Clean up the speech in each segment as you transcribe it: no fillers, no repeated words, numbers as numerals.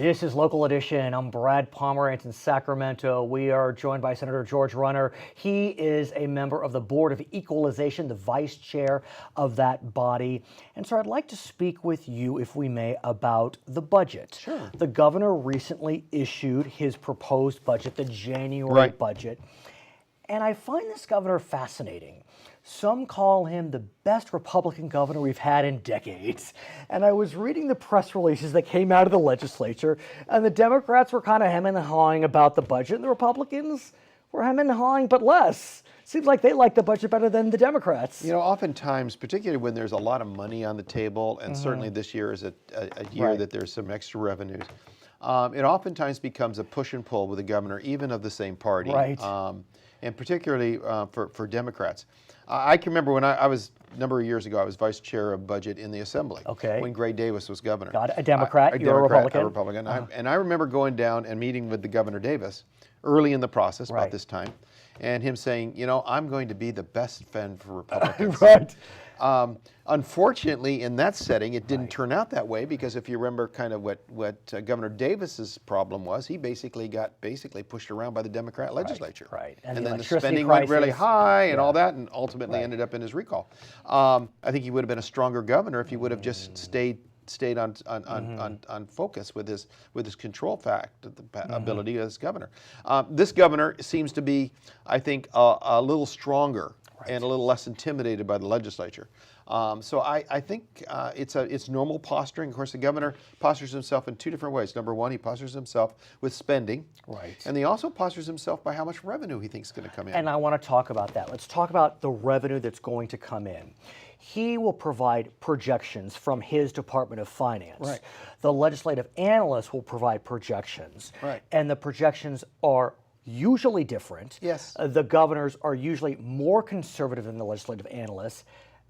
This is Local Edition. I'm Brad Pomerance in Sacramento. We are joined by Senator George Runner. He is a member of the Board of Equalization, the vice chair of that body. And so I'd like to speak with you, if we may, about the budget. Sure. The governor recently issued his proposed budget, the January budget. And I find this governor fascinating. Some call him the best Republican governor we've had in decades. And I was reading the press releases that came out of the legislature, and the Democrats were kind of hemming and hawing about the budget, and the Republicans were hemming and hawing, but less. Seems like they like the budget better than the Democrats. You know, oftentimes, particularly when there's a lot of money on the table, and certainly this year is a year that there's some extra revenues, it oftentimes becomes a push and pull with the governor, even of the same party. And particularly for Democrats. I can remember when I was, a number of years ago, I was vice chair of budget in the Assembly. When Gray Davis was governor. Got it. A Democrat, you're a Republican. A Republican. And I remember going down and meeting with the Governor Davis early in the process, about this time, and him saying, you know, I'm going to be the best friend for Republicans. Unfortunately, in that setting, it didn't turn out that way, because if you remember kind of what Governor Davis's problem was, he basically got pushed around by the Democrat legislature. And then the spending went really high and all that, and ultimately ended up in his recall. I think he would have been a stronger governor if he would have just stayed on focus with his control ability as governor. This governor seems to be, I think, a little stronger and a little less intimidated by the legislature. So I think it's normal posturing. Of course, the governor postures himself in two different ways. Number one, he postures himself with spending. And he also postures himself by how much revenue he thinks is going to come in. And I want to talk about that. Let's talk about the revenue that's going to come in. He will provide projections from his Department of Finance. The legislative analysts will provide projections. And the projections are usually different. The governors are usually more conservative than the legislative analysts,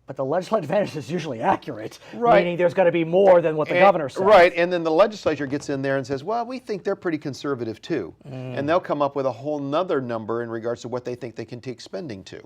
but the legislative analyst is usually accurate, meaning there's going to be more than what the governor says. And then the legislature gets in there and says, well, we think they're pretty conservative too. And they'll come up with a whole nother number in regards to what they think they can take spending to.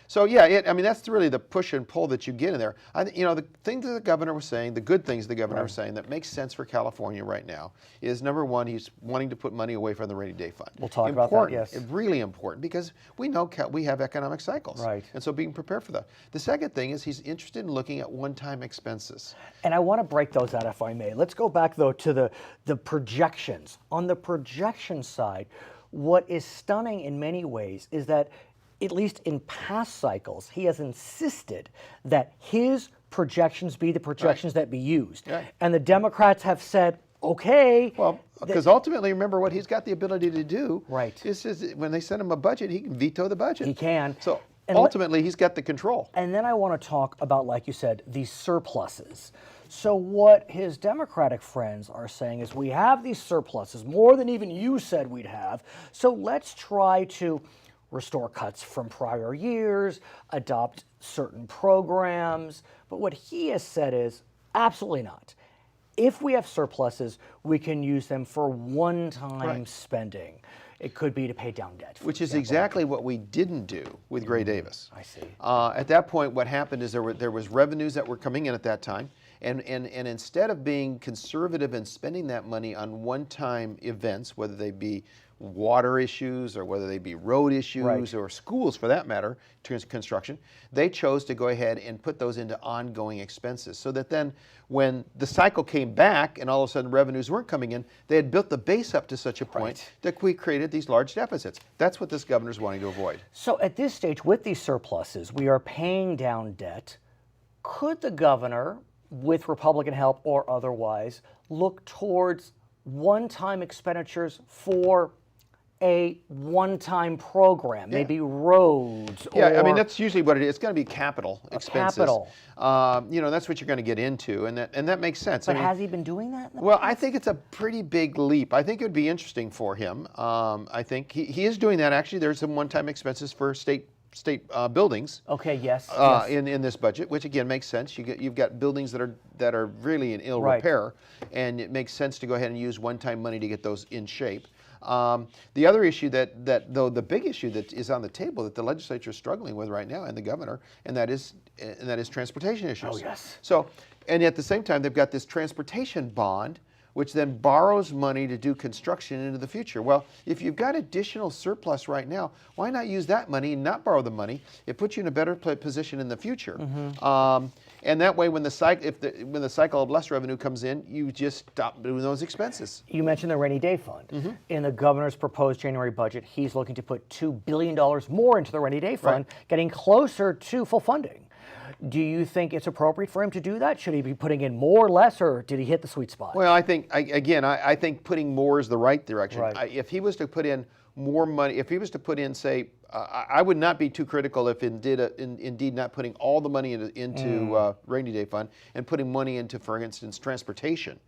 So yeah, I mean, that's really the push and pull that you get in there. You know, the things that the governor was saying, the good things the governor was saying that makes sense for California right now is, number one, he's wanting to put money away from the rainy day fund. We'll talk about that, yes. Really important, because we know we have economic cycles. And so being prepared for that. The second thing is he's interested in looking at one-time expenses. And I want to break those out, if I may. Let's go back, though, to the projections. On the projection side, what is stunning in many ways is that, at least in past cycles, he has insisted that his projections be the projections that be used. And the Democrats have said, okay. Well, because ultimately, remember what he's got the ability to do. Is when they send him a budget, he can veto the budget. He can. So ultimately, he's got the control. And then I want to talk about, like you said, these surpluses. So what his Democratic friends are saying is, we have these surpluses, more than even you said we'd have, so let's try to restore cuts from prior years, adopt certain programs. But what he has said is, absolutely not. If we have surpluses, we can use them for one-time spending. It could be to pay down debt. Which is exactly what we didn't do with Gray Davis. I see. At that point, what happened is there was revenues that were coming in at that time, and instead of being conservative and spending that money on one-time events, whether they be water issues or whether they be road issues or schools for that matter, construction, they chose to go ahead and put those into ongoing expenses, so that then when the cycle came back and all of a sudden revenues weren't coming in, they had built the base up to such a point that we created these large deficits. That's what this governor's wanting to avoid. So at this stage, with these surpluses, we are paying down debt. Could the governor, with Republican help or otherwise, look towards one-time expenditures for a one-time program, maybe roads? I mean, that's usually what it is. It's going to be capital expenses. You know, that's what you're going to get into, and that makes sense. But has he been doing that? Well, I think it's a pretty big leap. I think it would be interesting for him. I think he is doing that. Actually, there's some one-time expenses for state buildings. In this budget, which again makes sense. You've got buildings that are really in ill repair, and it makes sense to go ahead and use one-time money to get those in shape. The other issue though the big issue that is on the table that the legislature is struggling with right now, and the governor, and that is transportation issues. So, and at the same time, they've got this transportation bond, which then borrows money to do construction into the future. Well, if you've got additional surplus right now, why not use that money and not borrow the money? It puts you in a better position in the future. And that way, when the cycle of less revenue comes in, you just stop doing those expenses. You mentioned the rainy day fund. In the governor's proposed January budget, he's looking to put $2 billion more into the rainy day fund, getting closer to full funding. Do you think it's appropriate for him to do that? Should he be putting in more or less, or did he hit the sweet spot? Well, I think, I think putting more is the right direction. If he was to put in more money, if he was to put in, say, I would not be too critical if indeed not putting all the money into rainy day fund and putting money into, for instance, transportation.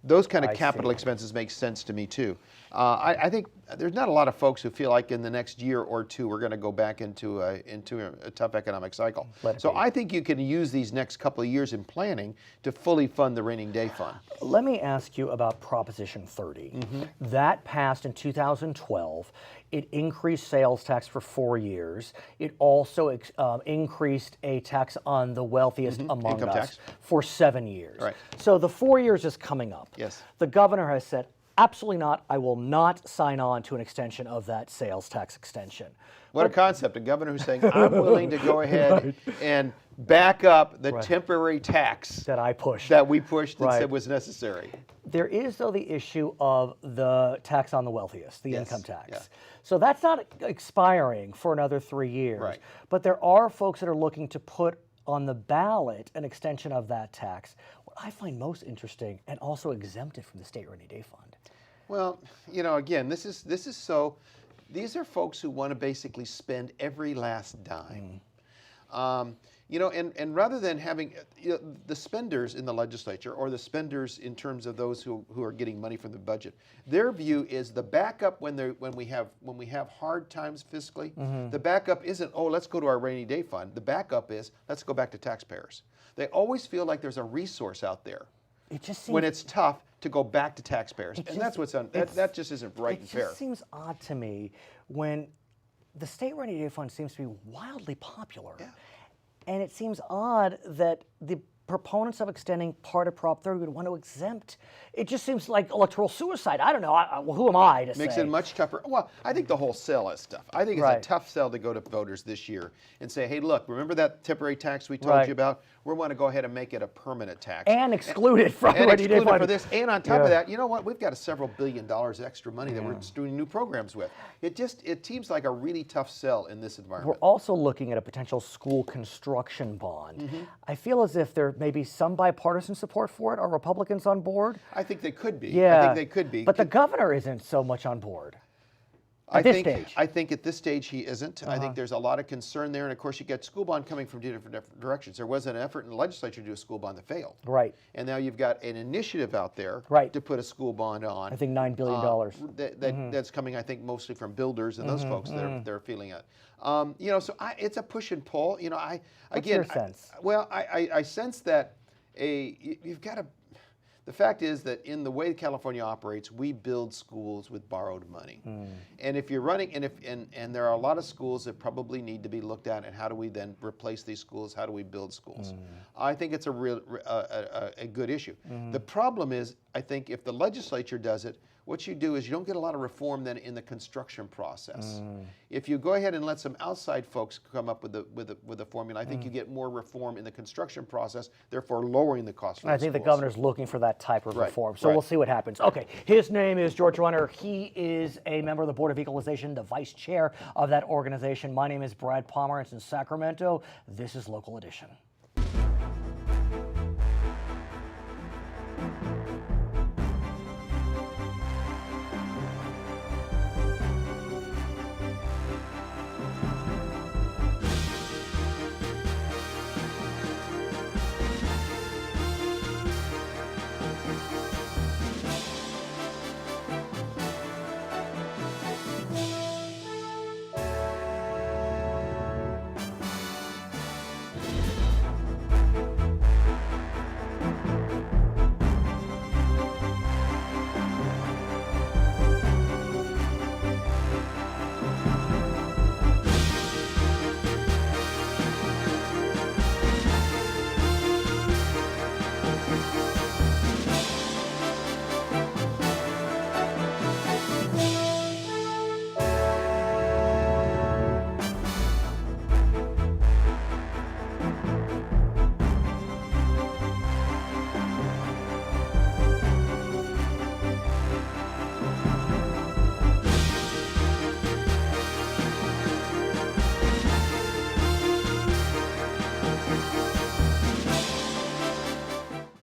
Those kind of capital expenses make sense to me too. I think there's not a lot of folks who feel like in the next year or two we're going to go back into a tough economic cycle. So I think you can use these next couple of years in planning to fully fund the rainy day fund. Let me ask you about Proposition 30. That passed in 2012. It increased sales tax for 4 years. It also increased a tax on the wealthiest among us for 7 years. So the 4 years is coming up. The governor has said, absolutely not. I will not sign on to an extension of that sales tax extension. What a concept. A governor who's saying, I'm willing to go ahead and back up the temporary tax that we pushed and said was necessary. There is, though, the issue of the tax on the wealthiest, the income tax. So that's not expiring for another 3 years. But there are folks that are looking to put on the ballot an extension of that tax. What I find most interesting, and also exempted from the state rainy day fund. Well, you know, again, this is so. These are folks who want to basically spend every last dime. You know, and rather than having the spenders in the legislature or the spenders in terms of those who are getting money from the budget, their view is the backup when we have hard times fiscally. The backup isn't, oh, let's go to our rainy day fund. The backup is, let's go back to taxpayers. They always feel like there's a resource out there when it's tough to go back to taxpayers, and that's what's that just isn't right and fair. It just seems odd to me when the state rainy day fund seems to be wildly popular. And it seems odd that the proponents of extending part of Prop 30 would want to exempt. It just seems like electoral suicide. I don't know. Who am I to say? Makes it much tougher. Well, I think the whole sell is tough. I think it's a tough sell to go to voters this year and say, hey, look, remember that temporary tax we told you about? We want to go ahead and make it a permanent tax. And exclude it from rainy day fund. For this. And on top of that, you know what? We've got several $billion extra money that we're just doing new programs with. It seems like a really tough sell in this environment. We're also looking at a potential school construction bond. I feel as if there may be some bipartisan support for it. Are Republicans on board? I think they could be. Yeah. I think they could be. But the governor isn't so much on board. I think at this stage he isn't. I think there's a lot of concern there, and of course you get school bond coming from two different directions. There was an effort in the legislature to do a school bond that failed. And now you've got an initiative out there to put a school bond on. I think $9 billion. That's coming, I think, mostly from builders and those folks that are feeling it. You know, so it's a push and pull. You know, What's your sense? I sense that you've got to. The fact is that in the way California operates, we build schools with borrowed money. And if you're running, and there are a lot of schools that probably need to be looked at, and how do we then replace these schools? How do we build schools? I think it's a good issue. The problem is, I think if the legislature does it, what you do is you don't get a lot of reform then in the construction process. If you go ahead and let some outside folks come up with the formula, I think you get more reform in the construction process, therefore lowering the cost for I think the governor's looking for that type of reform. So we'll see what happens. Okay, his name is George Runner. He is a member of the Board of Equalization, the vice chair of that organization. My name is Brad Pomerance in Sacramento. This is Local Edition.